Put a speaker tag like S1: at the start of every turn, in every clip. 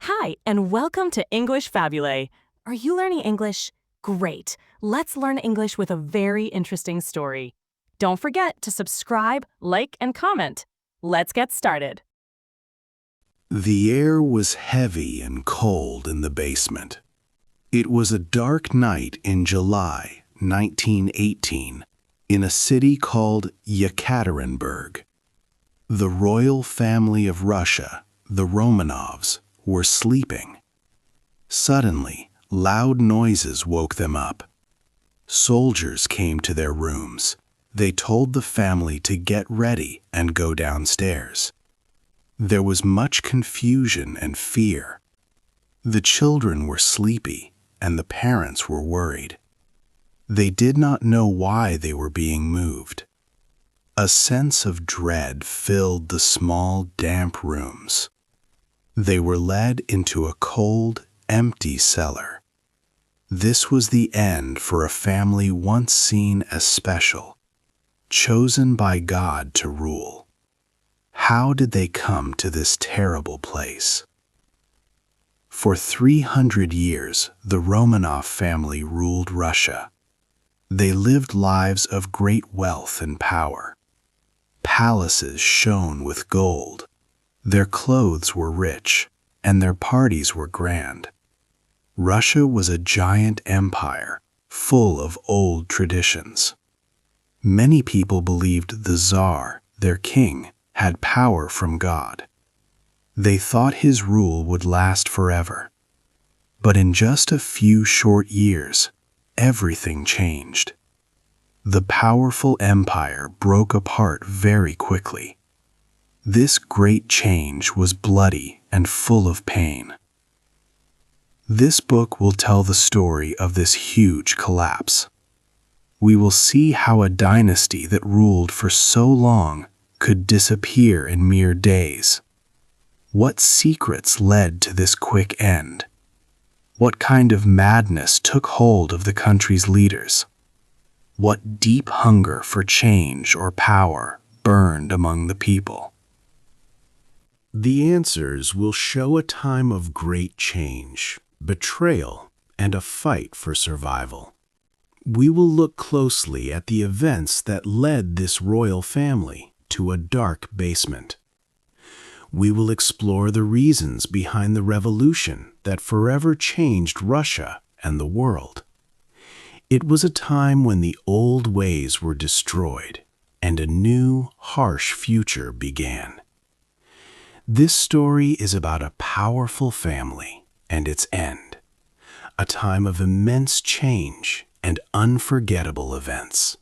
S1: Hi, and welcome to English-Fabule. Are you learning English? Great. Let's learn English with a very interesting story. Don't forget to subscribe, like, and comment. Let's get started.
S2: The air was heavy and cold in the basement. It was a dark night in July 1918 in a city called Yekaterinburg. The royal family of Russia, the Romanovs, were sleeping. Suddenly, loud noises woke them up. Soldiers came to their rooms. They told the family to get ready and go downstairs. There was much confusion and fear. The children were sleepy, and the parents were worried. They did not know why they were being moved. A sense of dread filled the small, damp rooms. They were led into a cold, empty cellar. This was the end for a family once seen as special, chosen by God to rule. How did they come to this terrible place? For 300 years, the Romanov family ruled Russia. They lived lives of great wealth and power. Palaces shone with gold. Their clothes were rich, and their parties were grand. Russia was a giant empire, full of old traditions. Many people believed the Tsar, their king, had power from God. They thought his rule would last forever. But in just a few short years, everything changed. The powerful empire broke apart very quickly. This great change was bloody and full of pain. This book will tell the story of this huge collapse. We will see how a dynasty that ruled for so long could disappear in mere days. What secrets led to this quick end? What kind of madness took hold of the country's leaders? What deep hunger for change or power burned among the people? The answers will show a time of great change, betrayal, and a fight for survival. We will look closely at the events that led this royal family to a dark basement. We will explore the reasons behind the revolution that forever changed Russia and the world. It was a time when the old ways were destroyed and a new, harsh future began. This story is about a powerful family and its end, a time of immense change and unforgettable events.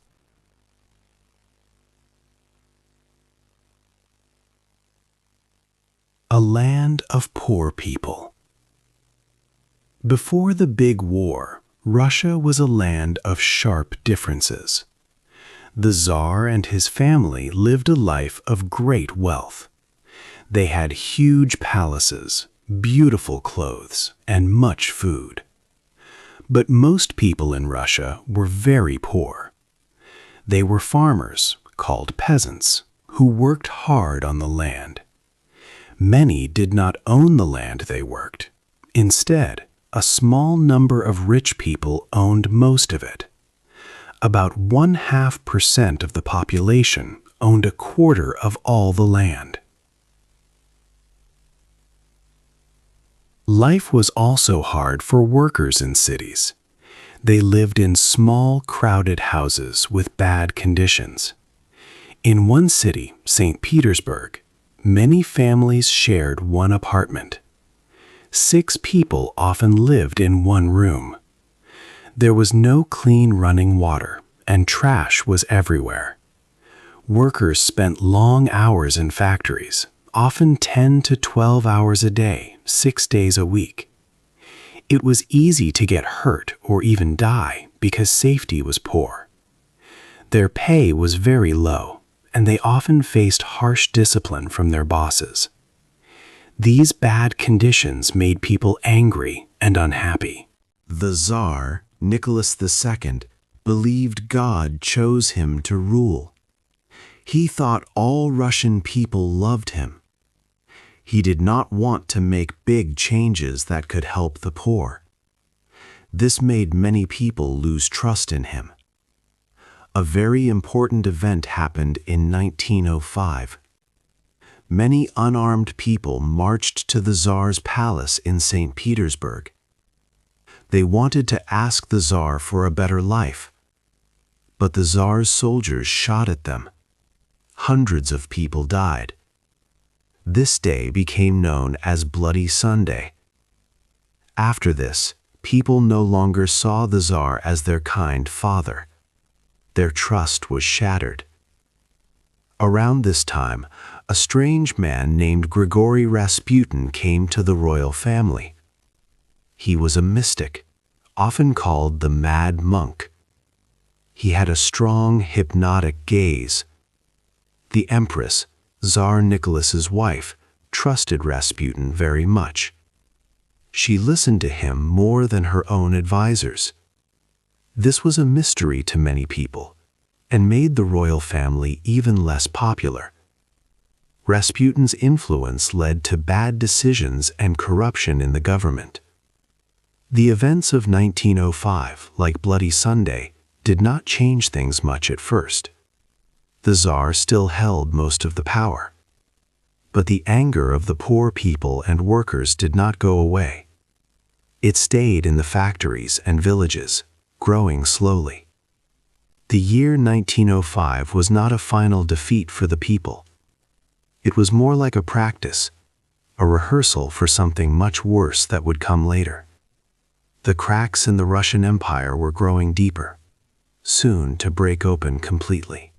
S2: A land of poor people. Before the big war, Russia was a land of sharp differences. The Tsar and his family lived a life of great wealth. They had huge palaces, beautiful clothes, and much food. But most people in Russia were very poor. They were farmers, called peasants, who worked hard on the land. Many did not own the land they worked. Instead, a small number of rich people owned most of it. About 0.5% of the population owned a quarter of all the land. Life was also hard for workers in cities. They lived in small, crowded houses with bad conditions. In one city, St. Petersburg, many families shared one apartment. 6 people often lived in one room. There was no clean running water, and trash was everywhere. Workers spent long hours in factories, often 10 to 12 hours a day, 6 days a week. It was easy to get hurt or even die because safety was poor. Their pay was very low, and they often faced harsh discipline from their bosses. These bad conditions made people angry and unhappy. The Tsar, Nicholas II, believed God chose him to rule. He thought all Russian people loved him. He did not want to make big changes that could help the poor. This made many people lose trust in him. A very important event happened in 1905. Many unarmed people marched to the Tsar's palace in St. Petersburg. They wanted to ask the Tsar for a better life. But the Tsar's soldiers shot at them. Hundreds of people died. This day became known as Bloody Sunday. After this, people no longer saw the Tsar as their kind father. Their trust was shattered. Around this time, a strange man named Grigory Rasputin came to the royal family. He was a mystic, often called the Mad Monk. He had a strong, hypnotic gaze. The Empress, Tsar Nicholas's wife, trusted Rasputin very much. She listened to him more than her own advisors. This was a mystery to many people, and made the royal family even less popular. Rasputin's influence led to bad decisions and corruption in the government. The events of 1905, like Bloody Sunday, did not change things much at first. The Tsar still held most of the power. But the anger of the poor people and workers did not go away. It stayed in the factories and villages, growing slowly. The year 1905 was not a final defeat for the people. It was more like a practice, a rehearsal for something much worse that would come later. The cracks in the Russian Empire were growing deeper, soon to break open completely.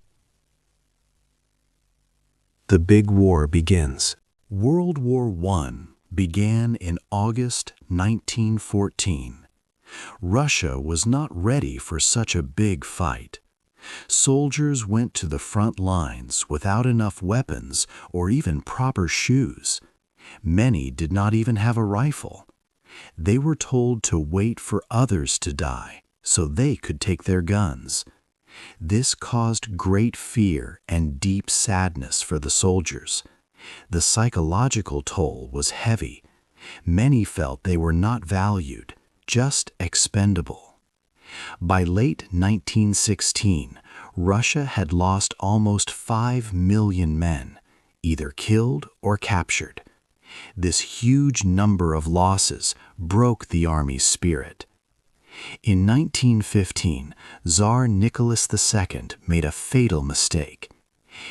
S2: The Big War begins. World War I began in August 1914. Russia was not ready for such a big fight. Soldiers went to the front lines without enough weapons or even proper shoes. Many did not even have a rifle. They were told to wait for others to die so they could take their guns. This caused great fear and deep sadness for the soldiers. The psychological toll was heavy. Many felt they were not valued, just expendable. By late 1916, Russia had lost almost 5 million men, either killed or captured. This huge number of losses broke the army's spirit. In 1915, Tsar Nicholas II made a fatal mistake.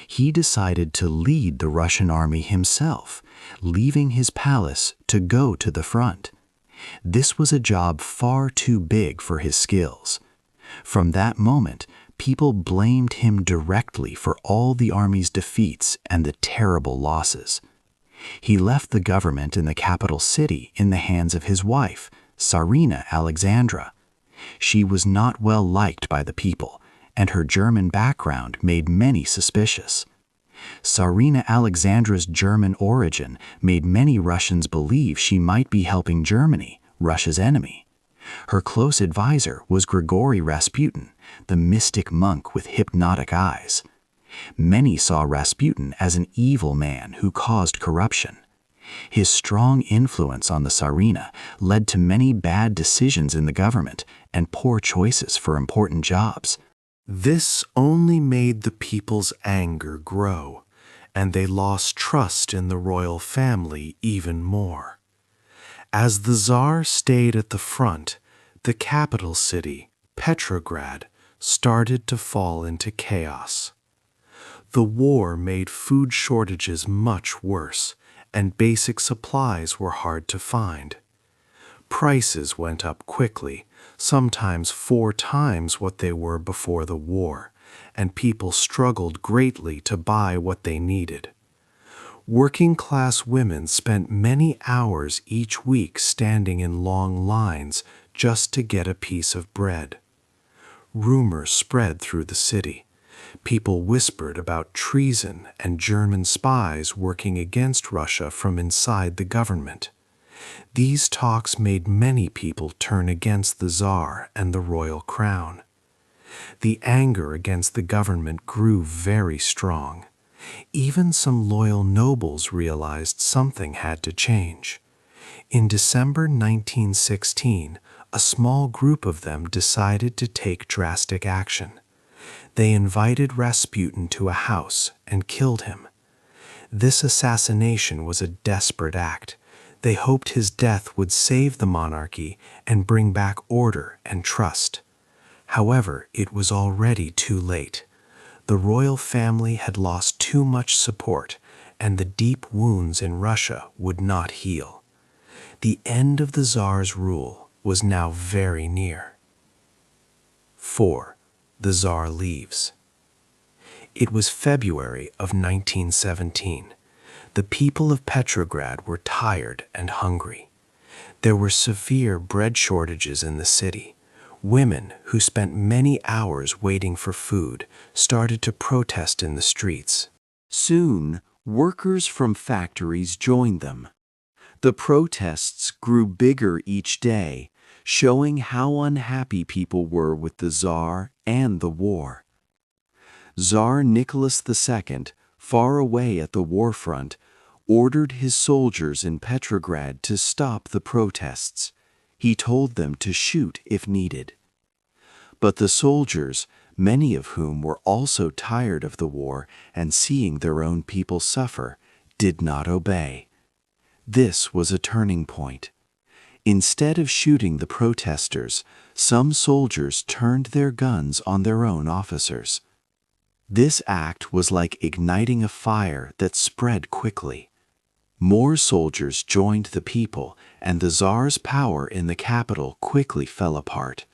S2: He decided to lead the Russian army himself, leaving his palace to go to the front. This was a job far too big for his skills. From that moment, people blamed him directly for all the army's defeats and the terrible losses. He left the government in the capital city in the hands of his wife, Tsarina Alexandra. She was not well liked by the people, and her German background made many suspicious. Tsarina Alexandra's German origin made many Russians believe she might be helping Germany, Russia's enemy. Her close advisor was Grigory Rasputin, the mystic monk with hypnotic eyes. Many saw Rasputin as an evil man who caused corruption. His strong influence on the Tsarina led to many bad decisions in the government and poor choices for important jobs. This only made the people's anger grow, and they lost trust in the royal family even more. As the Tsar stayed at the front, the capital city, Petrograd, started to fall into chaos. The war made food shortages much worse, and basic supplies were hard to find. Prices went up quickly, sometimes 4 times what they were before the war, and people struggled greatly to buy what they needed. Working-class women spent many hours each week standing in long lines just to get a piece of bread. Rumors spread through the city. People whispered about treason and German spies working against Russia from inside the government. These talks made many people turn against the Tsar and the royal crown. The anger against the government grew very strong.
S3: Even some loyal nobles realized something had to change. In December 1916, a small group of them decided to take drastic action. They invited Rasputin to a house and killed him. This assassination was a desperate act. They hoped his death would save the monarchy and bring back order and trust. However, it was already too late. The royal family had lost too much support, and the deep wounds in Russia would not heal. The end of the Tsar's rule was now very near. 4. The Tsar leaves. It was February of 1917. The people of Petrograd were tired and hungry. There were severe bread shortages in the city. Women, who spent many hours waiting for food, started to protest in the streets. Soon, workers from factories joined them. The protests grew bigger each day, showing how unhappy people were with the Tsar and the war. Tsar Nicholas II, far away at the war front, ordered his soldiers in Petrograd to stop the protests. He told them to shoot if needed. But the soldiers, many of whom were also tired of the war and seeing their own people suffer, did not obey. This was a turning point. Instead of shooting the protesters, some soldiers turned their guns on their own officers. This act was like igniting a fire that spread quickly. More soldiers joined the people, and the Tsar's power in the capital quickly fell apart.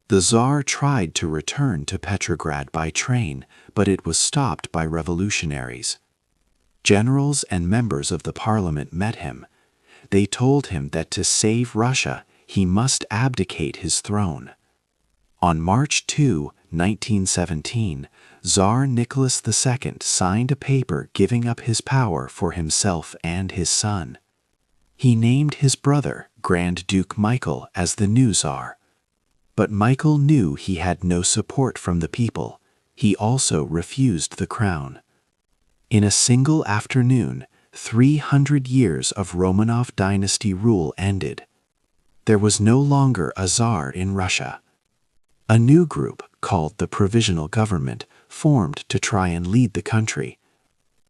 S3: The Tsar tried to return to Petrograd by train, but it was stopped by revolutionaries. Generals and members of the parliament met him. They told him that to save Russia, he must abdicate his throne. On March 2, 1917, Tsar Nicholas II signed a paper giving up his power for himself and his son. He named his brother, Grand Duke Michael, as the new Tsar. But Michael knew he had no support from the people. He also refused the crown. In a single afternoon, 300 years of Romanov dynasty rule ended. There was no longer a Tsar in Russia. A new group, called the Provisional Government, formed to try and lead the country.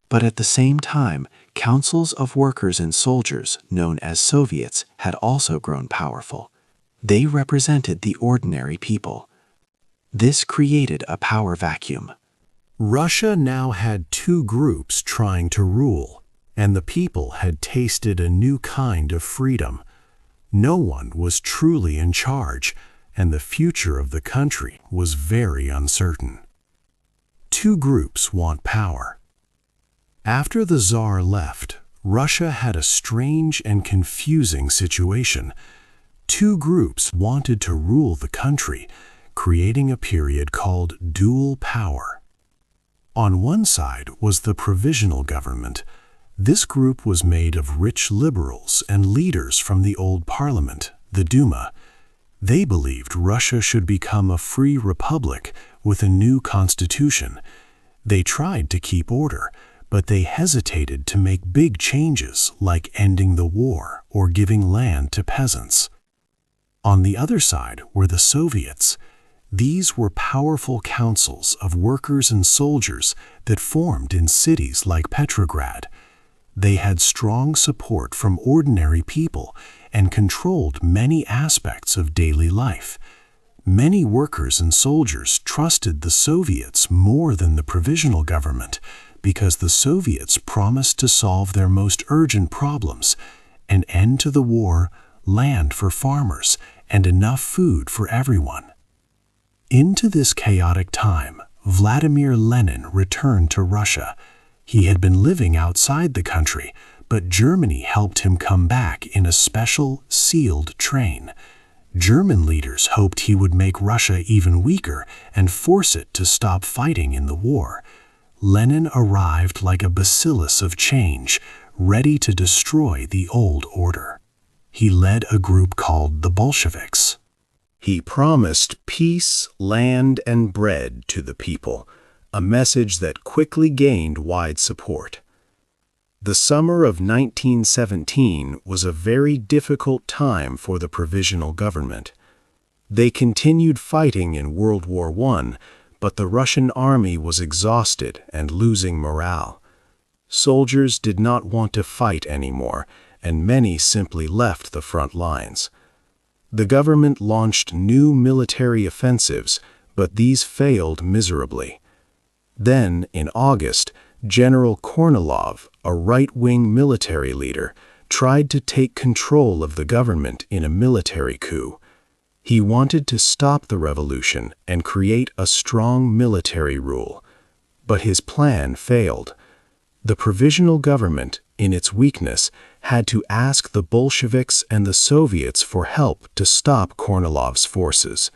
S3: But at the same time, councils of workers and soldiers, known as Soviets, had also grown powerful. They represented the ordinary people. This created a power vacuum.
S2: Russia now had two groups trying to rule, and the people had tasted a new kind of freedom. No one was truly in charge, and the future of the country was very uncertain. Two groups want power. After the Tsar left, Russia had a strange and confusing situation. Two groups wanted to rule the country, creating a period called dual power. On one side was the Provisional Government. This group was made of rich liberals and leaders from the old parliament, the Duma. They believed Russia should become a free republic with a new constitution. They tried to keep order, but they hesitated to make big changes like ending the war or giving land to peasants. On the other side were the Soviets. These were powerful councils of workers and soldiers that formed in cities like Petrograd. They had strong support from ordinary people and controlled many aspects of daily life. Many workers and soldiers trusted the Soviets more than the Provisional Government because the Soviets promised to solve their most urgent problems: an end to the war, land for farmers, and enough food for everyone. Into this chaotic time, Vladimir Lenin returned to Russia. He had been living outside the country, but Germany helped him come back in a special, sealed train. German leaders hoped he would make Russia even weaker and force it to stop fighting in the war. Lenin arrived like a bacillus of change, ready to destroy the old order. He led a group called the Bolsheviks. He promised peace, land, and bread to the people, a message that quickly gained wide support. The summer of 1917 was a very difficult time for the provisional government. They continued fighting in World War I, but the Russian army was exhausted and losing morale. Soldiers did not want to fight anymore, and many simply left the front lines. The government launched new military offensives, but these failed miserably. Then, in August, General Kornilov, a right-wing military leader, tried to take control of the government in a military coup. He wanted to stop the revolution and create a strong military rule. But his plan failed. The provisional government, in its weakness, had to ask the Bolsheviks and the Soviets for help to stop Kornilov's forces.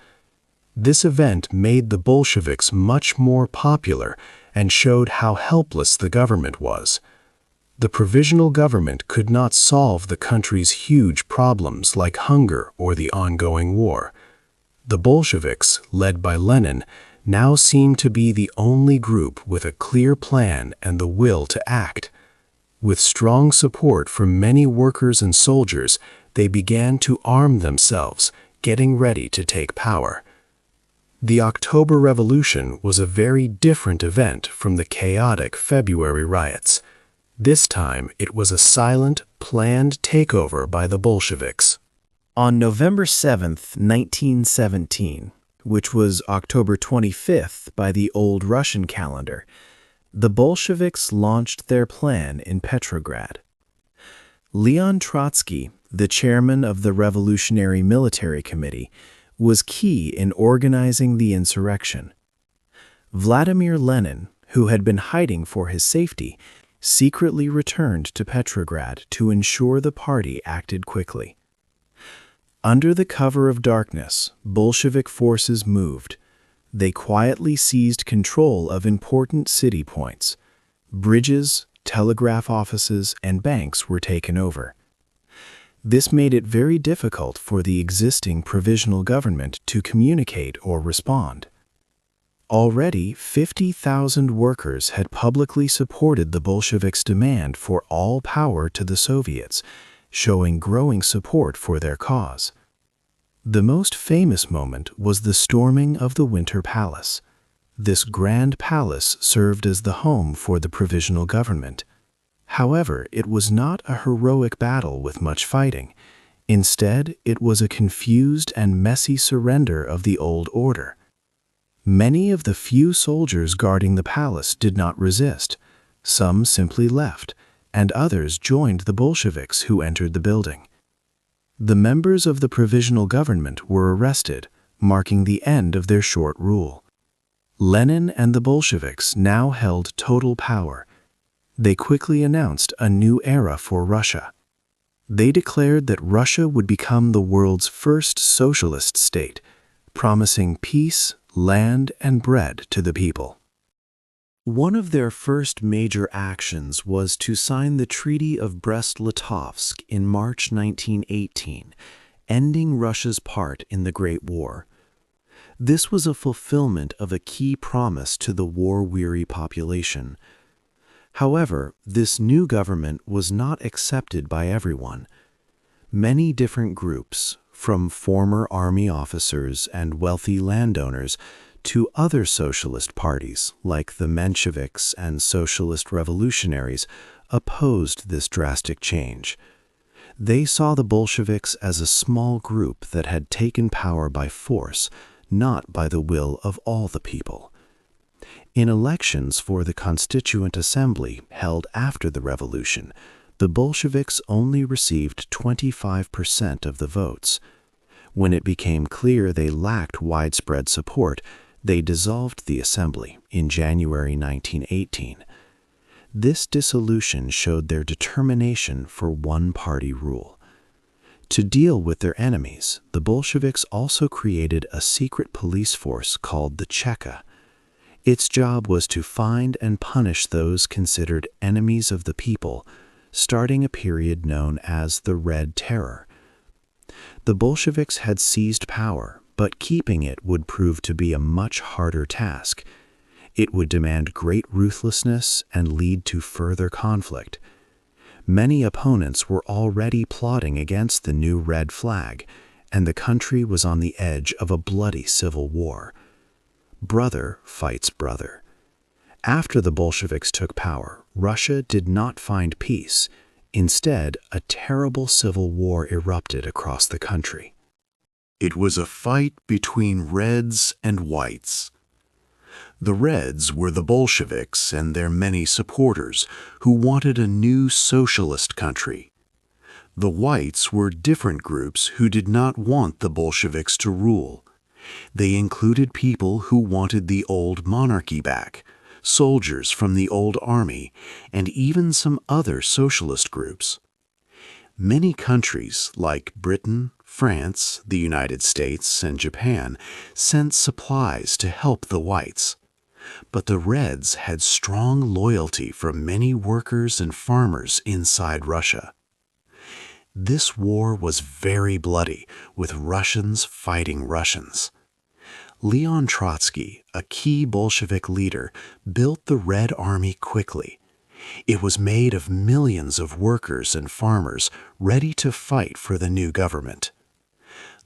S2: This event made the Bolsheviks much more popular and showed how helpless the government was. The provisional government could not solve the country's huge problems like hunger or the ongoing war. The Bolsheviks, led by Lenin, now seemed to be the only group with a clear plan and the will to act. With strong support from many workers and soldiers, they began to arm themselves, getting ready to take power. The October Revolution was a very different event from the chaotic February riots. This time, it was a silent, planned takeover by the Bolsheviks.
S3: On November 7, 1917, which was October 25th by the old Russian calendar, the Bolsheviks launched their plan in Petrograd. Leon Trotsky, the chairman of the Revolutionary Military Committee, was key in organizing the insurrection. Vladimir Lenin, who had been hiding for his safety, secretly returned to Petrograd to ensure the party acted quickly. Under the cover of darkness, Bolshevik forces moved. They quietly seized control of important city points. Bridges, telegraph offices, and banks were taken over. This made it very difficult for the existing provisional government to communicate or respond. Already, 50,000 workers had publicly supported the Bolsheviks' demand for all power to the Soviets, showing growing support for their cause. The most famous moment was the storming of the Winter Palace. This grand palace served as the home for the provisional government. However, it was not a heroic battle with much fighting. Instead, it was a confused and messy surrender of the old order. Many of the few soldiers guarding the palace did not resist. Some simply left, and others joined the Bolsheviks who entered the building. The members of the provisional government were arrested, marking the end of their short rule. Lenin and the Bolsheviks now held total power. They quickly announced a new era for Russia. They declared that Russia would become the world's first socialist state, promising peace, land, and bread to the people. One of their first major actions was to sign the Treaty of Brest-Litovsk in March 1918, ending Russia's part in the Great War. This was a fulfillment of a key promise to the war-weary population. However, this new government was not accepted by everyone. Many different groups, from former army officers and wealthy landowners to other socialist parties like the Mensheviks and socialist revolutionaries, opposed this drastic change. They saw the Bolsheviks as a small group that had taken power by force, not by the will of all the people. In elections for the Constituent Assembly held after the revolution, the Bolsheviks only received 25% of the votes. When it became clear they lacked widespread support, they dissolved the assembly in January 1918. This dissolution showed their determination for one-party rule. To deal with their enemies, the Bolsheviks also created a secret police force called the Cheka. Its job was to find and punish those considered enemies of the people, starting a period known as the Red Terror. The Bolsheviks had seized power, but keeping it would prove to be a much harder task.
S2: It would demand great ruthlessness and lead to further conflict. Many opponents were already plotting against the new red flag, and the country was on the edge of a bloody civil war. Brother fights brother. After the Bolsheviks took power, Russia did not find peace. Instead, a terrible civil war erupted across the country. It was a fight between Reds and Whites. The Reds were the Bolsheviks and their many supporters who wanted a new socialist country. The Whites were different groups who did not want the Bolsheviks to rule. They included people who wanted the old monarchy back, soldiers from the old army, and even some other socialist groups. Many countries like Britain, France, the United States, and Japan sent supplies to help the Whites. But the Reds had strong loyalty from many workers and farmers inside Russia. This war was very bloody, with Russians fighting Russians. Leon Trotsky, a key Bolshevik leader, built the Red Army quickly. It was made of millions of workers and farmers ready to fight for the new government.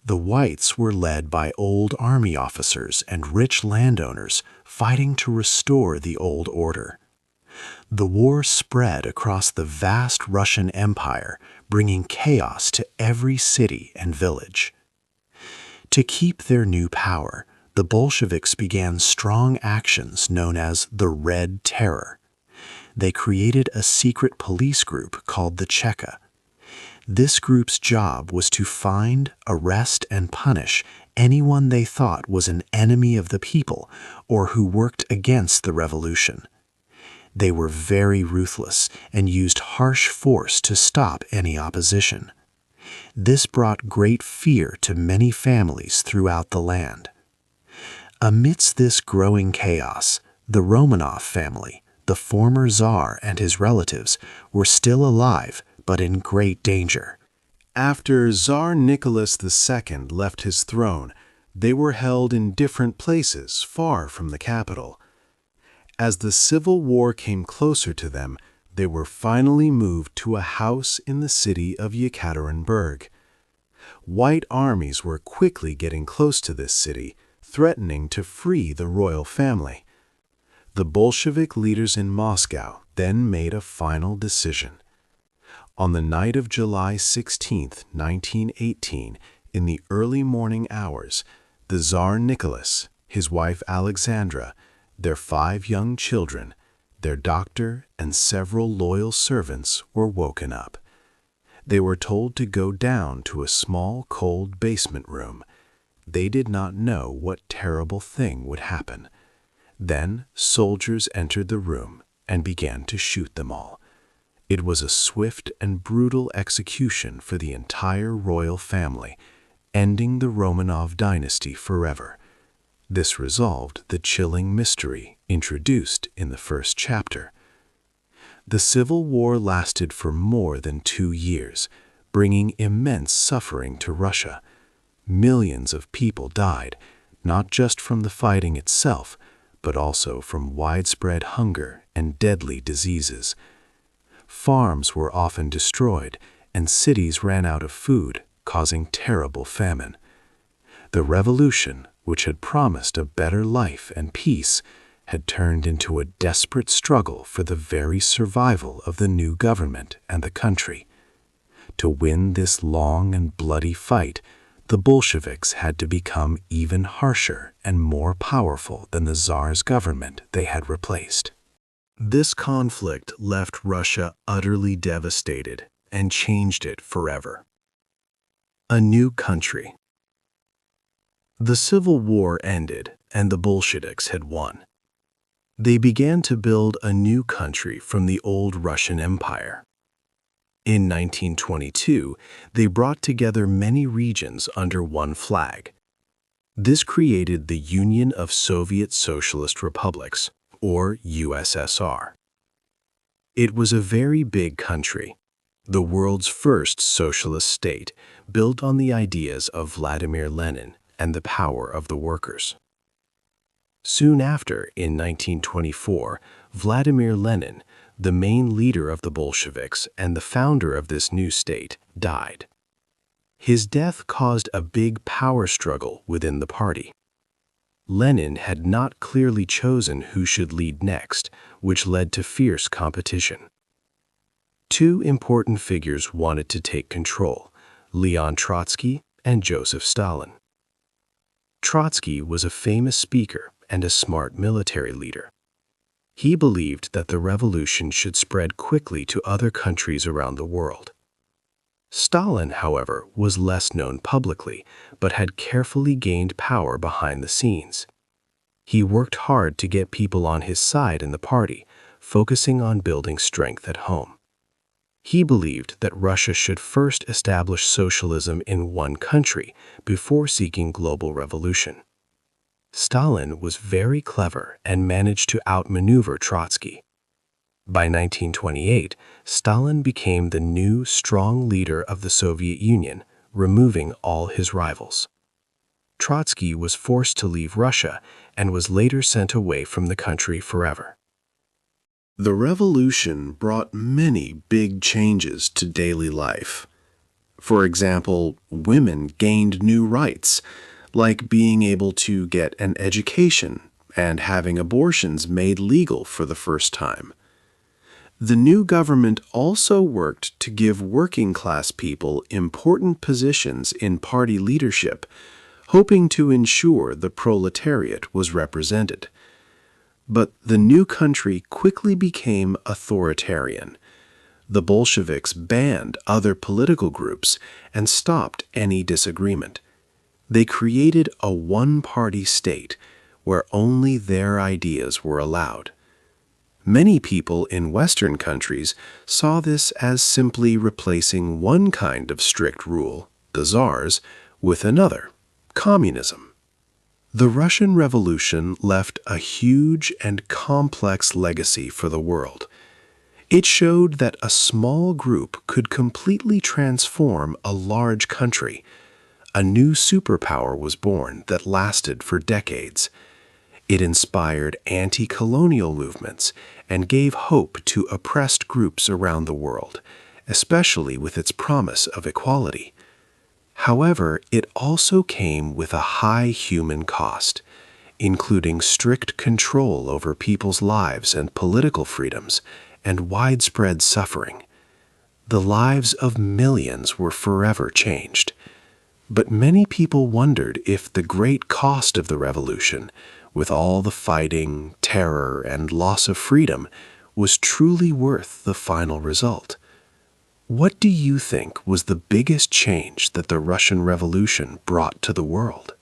S2: The Whites were led by old army officers and rich landowners fighting to restore the old order. The war spread across the vast Russian Empire, bringing chaos to every city and village. To keep their new power, the Bolsheviks began strong actions known as the Red Terror. They created a secret police group called the Cheka. This group's job was to find, arrest, and punish anyone they thought was an enemy of the people or who worked against the revolution. They were very ruthless and used harsh force to stop any opposition. This brought great fear to many families throughout the land. Amidst this growing chaos, the Romanov family, the former Tsar and his relatives, were still alive but in great danger. After Tsar Nicholas II left his throne, they were held in different places far from the capital. As the civil war came closer to them, they were finally moved to a house in the city of Yekaterinburg. White armies were quickly getting close to this city, threatening to free the royal family. The Bolshevik leaders in Moscow then made a final decision. On the night of July 16, 1918, in the early morning hours, the Tsar Nicholas, his wife Alexandra, their 5 young children, their doctor, and several loyal servants were woken up. They were told to go down to a small, cold basement room. They did not know what terrible thing would happen. Then soldiers entered the room and began to shoot them all. It was a swift and brutal execution for the entire royal family, ending the Romanov dynasty forever. This resolved the chilling mystery introduced in the first chapter. The Civil War lasted for more than 2 years, bringing immense suffering to Russia. Millions of people died, not just from the fighting itself, but also from widespread hunger and deadly diseases. Farms were often destroyed, and cities ran out of food, causing terrible famine. The revolution, which had promised a better life and peace, had turned into a desperate struggle for the very survival of the new government and the country. To win this long and bloody fight, the Bolsheviks had to become even harsher and more powerful than the Tsar's government they had replaced. This conflict left Russia utterly devastated and changed it forever. A new country. The Civil War ended and the Bolsheviks had won. They began to build a new country from the old Russian Empire. In 1922, they brought together many regions under one flag. This created the Union of Soviet Socialist Republics, or USSR. It was a very big country, the world's first socialist state, built on the ideas of Vladimir Lenin and the power of the workers.
S3: Soon after, in 1924, Vladimir Lenin, the main leader of the Bolsheviks and the founder of this new state, died. His death caused a big power struggle within the party. Lenin had not clearly chosen who should lead next, which led to fierce competition. Two important figures wanted to take control: Leon Trotsky and Joseph Stalin. Trotsky was a famous speaker and a smart military leader. He believed that the revolution should spread quickly to other countries around the world. Stalin, however, was less known publicly, but had carefully gained power behind the scenes. He worked hard to get people on his side in the party, focusing on building strength at home. He believed that Russia should first establish socialism in one country before seeking global revolution. Stalin was very clever and managed to outmaneuver Trotsky. By 1928, Stalin became the new, strong leader of the Soviet Union, removing all his rivals. Trotsky was forced to leave Russia and was later sent away from the country forever.
S2: The revolution brought many big changes to daily life. For example, women gained new rights, like being able to get an education and having abortions made legal for the first time. The new government also worked to give working-class people important positions in party leadership, hoping to ensure the proletariat was represented. But the new country quickly became authoritarian. The Bolsheviks banned other political groups and stopped any disagreement. They created a one-party state where only their ideas were allowed. Many people in Western countries saw this as simply replacing one kind of strict rule, the Tsars, with another, communism. The Russian Revolution left a huge and complex legacy for the world. It showed that a small group could completely transform a large country. A new superpower was born that lasted for decades. It inspired anti-colonial movements and gave hope to oppressed groups around the world, especially with its promise of equality. However, it also came with a high human cost, including strict control over people's lives and political freedoms, and widespread suffering. The lives of millions were forever changed. But many people wondered if the great cost of the revolution, with all the fighting, terror, and loss of freedom, was truly worth the final result. What do you think was the biggest change that the Russian Revolution brought to the world?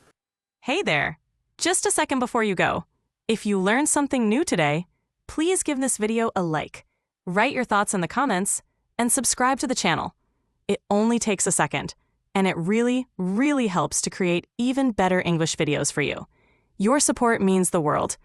S1: Hey there! Just a second before you go. If you learned something new today, please give this video a like, write your thoughts in the comments, and subscribe to the channel. It only takes a second, and it really, really helps to create even better English videos for you. Your support means the world.